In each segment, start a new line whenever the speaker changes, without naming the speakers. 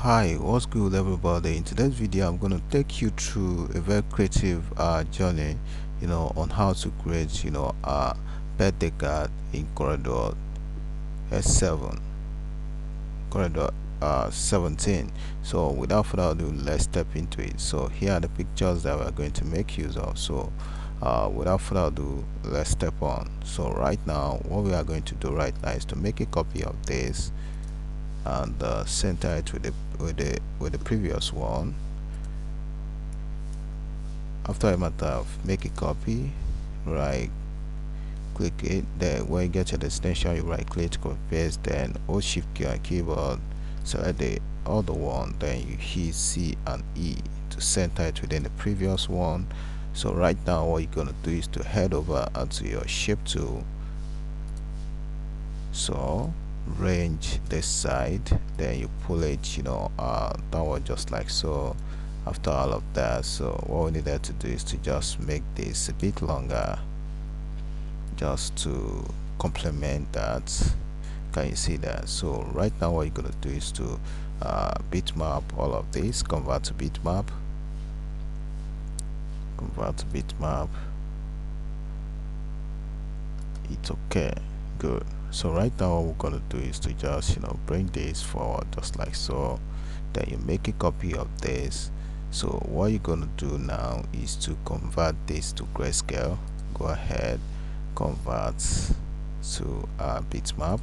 Hi, what's good everybody? In today's video I'm going to take you through a very creative journey on how to create a birthday card in CorelDraw S7 CorelDraw 17. So without further ado, let's step into it. So here are the pictures that we're going to make use of. So without further ado, let's step on. So right now what we are going to do right now is to make a copy of this and center it with the previous one. After a matter of make a copy, right click it, then when you get your destination you right click, copy paste, then hold shift key on keyboard, select the other one, then you hit C and E to center it within the previous one. So right now what you're gonna do is to head over onto your shape tool, so range this side, then you pull it downward just like so. After all of that, so what we needed to do is to just make this a bit longer just to complement that. Can you see that? So right now what you're gonna do is to bitmap all of this, convert to bitmap, it's okay, good. So right now what we're gonna do is to just bring this forward just like so, then you make a copy of this. So what you're gonna do now is to convert this to grayscale. Go ahead, convert to bitmap.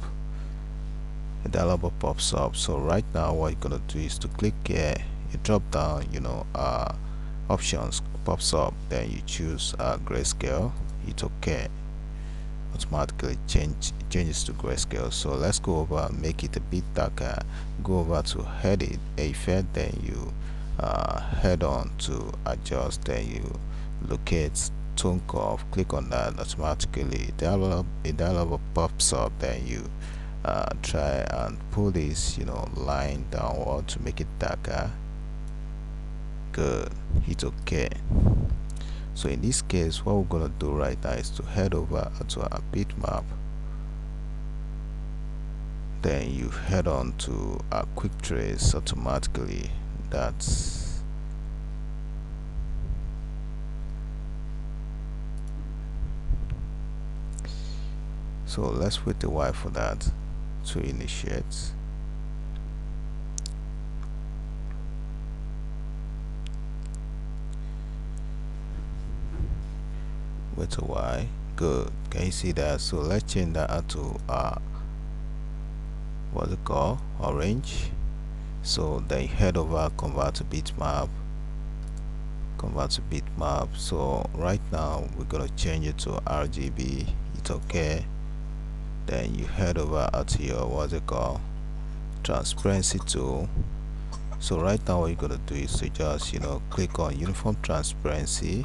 A dialog box pops up. So right now what you're gonna do is to click here, you drop down options pops up, then you choose grayscale. It's okay, automatically changes to grayscale. So let's go over, make it a bit darker. Go over to edit effect, then you head on to adjust, then you locate tone curve, click on that. Automatically a dialog pops up, then you try and pull this line downward to make it darker. Good, hit okay. So in this case what we're gonna do right now is to head over to our bitmap, then you head on to a quick trace. Automatically that's so let's wait a while for that to initiate. Wait a while, good. Can you see that? So let's change that to what's it called, orange. So then head over, convert to bitmap, so right now we're gonna change it to RGB. It's okay. Then you head over to your what's it called, transparency tool. So right now what you're gonna do is to just click on uniform transparency.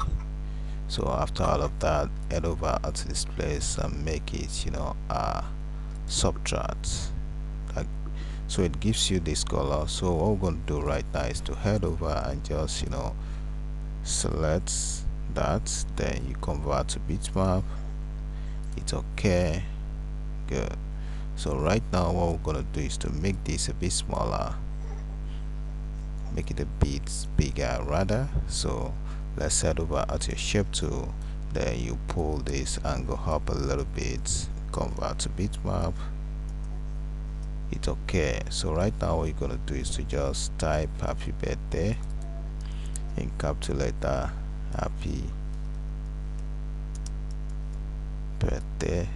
So after all of that, head over to this place and make it subtract. So it gives you this color. So what we're going to do right now is to head over and just select that, then you convert to bitmap. It's okay, good. So right now what we're going to do is to make this a bit smaller, make it a bit bigger rather. So let's head over at your shape tool, then you pull this and go up a little bit, convert to bitmap. It's okay. So right now what you're gonna do is to just type happy birthday in capital letter, happy birthday,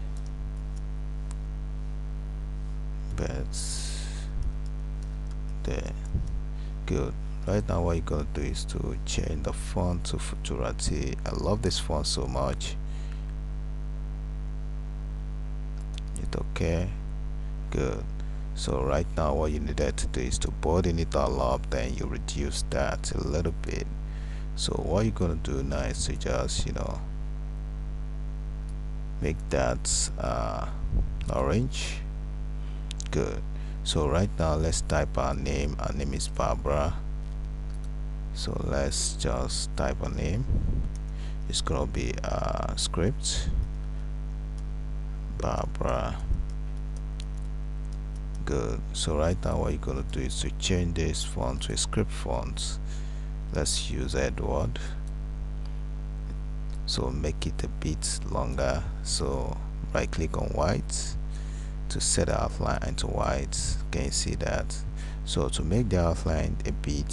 good. Right now what you're gonna do is to change the font to Futurati. I love this font so much. It's okay, good. So right now what you needed to do is to broaden it all up, then you reduce that a little bit. So what you're gonna do now is to just make that orange, good. So right now let's type our name. Our name is Barbara. So let's just type a name. It's gonna be a script, Barbara Good. So right now what you're gonna do is to change this font to a script font. Let's use Edward. So make it a bit longer. So right click on white to set the outline to white. Can you see that? So to make the outline a bit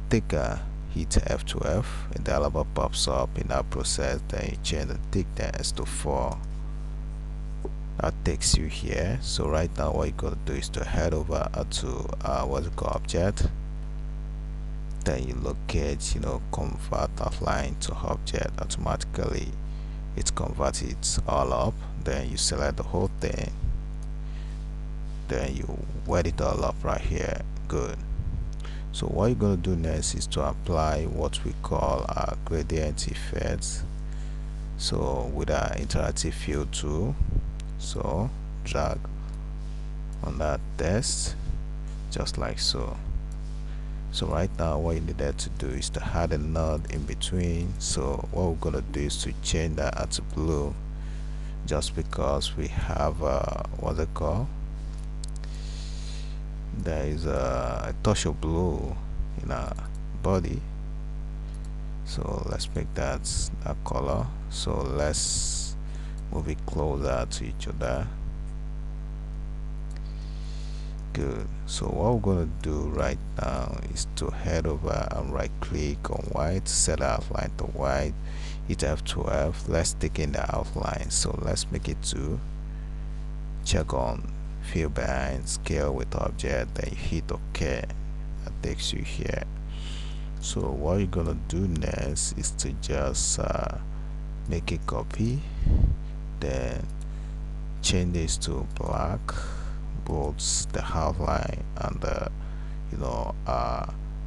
thicker, hit F12, a dialog box pops up. In that process, then you change the thickness to 4. That takes you here. So right now what you're gonna do is to head over to what's it called, object. Then you locate, convert outline to object. Automatically it converts it all up. Then you select the whole thing, then you wet it all up right here. Good. So what you're gonna do next is to apply what we call our gradient effects. So with our interactive fill tool, so drag on that text just like so. So right now what you needed to do is to add a node in between. So what we're gonna do is to change that to blue, just because we have what's it called, there is a touch of blue in our body. So let's make that color. So let's move it closer to each other. Good. So what we're gonna do right now is to head over and right click on white, set outline to white, hit F12. Let's take in the outline. So let's make it 2. Check on fill behind, scale with object, then you hit OK. That takes you here. So what you're gonna do next is to just make a copy, then change this to black, bolts the outline and the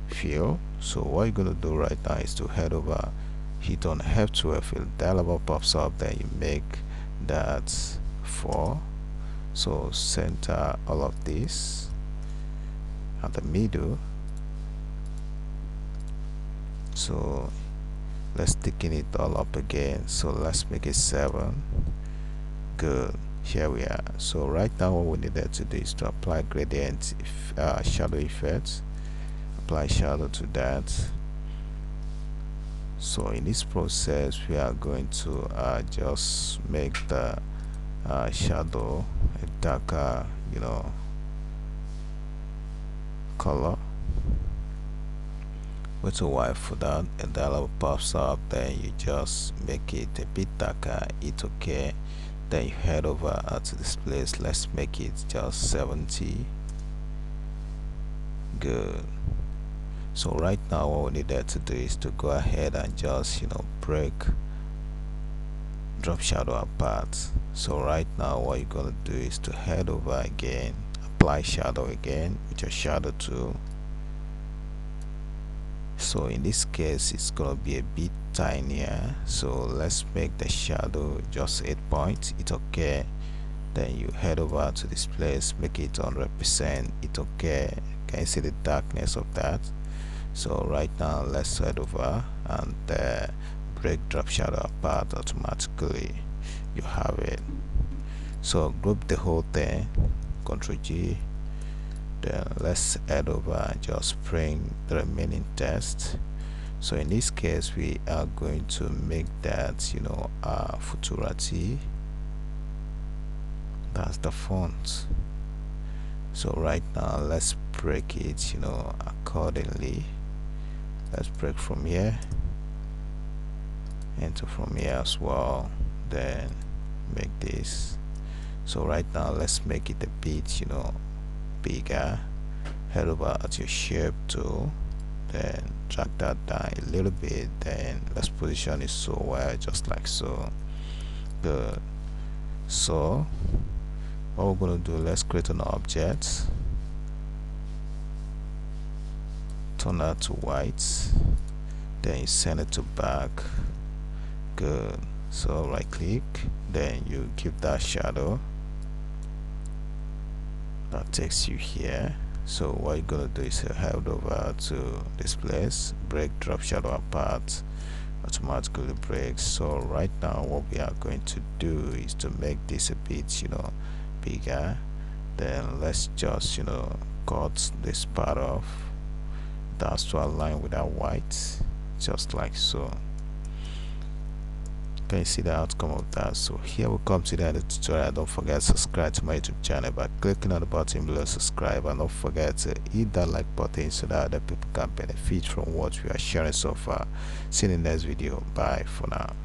fill. So what you're gonna do right now is to head over, hit on F12, a dialog box pops up, then you make that 4. So center all of this at the middle. So let's thicken it all up again. So let's make it 7. Good. Here we are. So right now what we needed to do is to apply gradient shadow effects. Apply shadow to that. So in this process we are going to just make the shadow a darker color. With a white for that, a dialog pops up, then you just make it a bit darker, hit OK, then you head over to this place. Let's make it just 70. Good. So right now what we needed to do is to go ahead and just break drop shadow apart. So right now what you're gonna do is to head over again, apply shadow again with your shadow tool. So in this case it's gonna be a bit tinier, so let's make the shadow just 8 points. It's okay. Then you head over to this place, make it 100%. It's okay. Can you see the darkness of that? So right now let's head over and break drop shadow apart. Automatically you have it. So group the whole thing, Ctrl G, then let's head over and just bring the remaining text. So in this case we are going to make that Futurati. That's the font. So right now let's break it accordingly. Let's break from here and from here as well, then make this. So right now let's make it a bit bigger. Head over at your shape tool, then drag that down a little bit, then let's position it so where just like so. Good. So what we're going to do, let's create an object, turn that to white, then you send it to back. Good. So right click, then you give that shadow. That takes you here. So what you're gonna do is head over to this place, break drop shadow apart, automatically breaks. So right now what we are going to do is to make this a bit bigger. Then let's just cut this part off. That's to align with that white, just like so. Can you see the outcome of that? So here we come to the end of the tutorial. Don't forget to subscribe to my YouTube channel by clicking on the button below subscribe, and don't forget to hit that like button so that other people can benefit from what we are sharing so far. See you in the next video. Bye for now.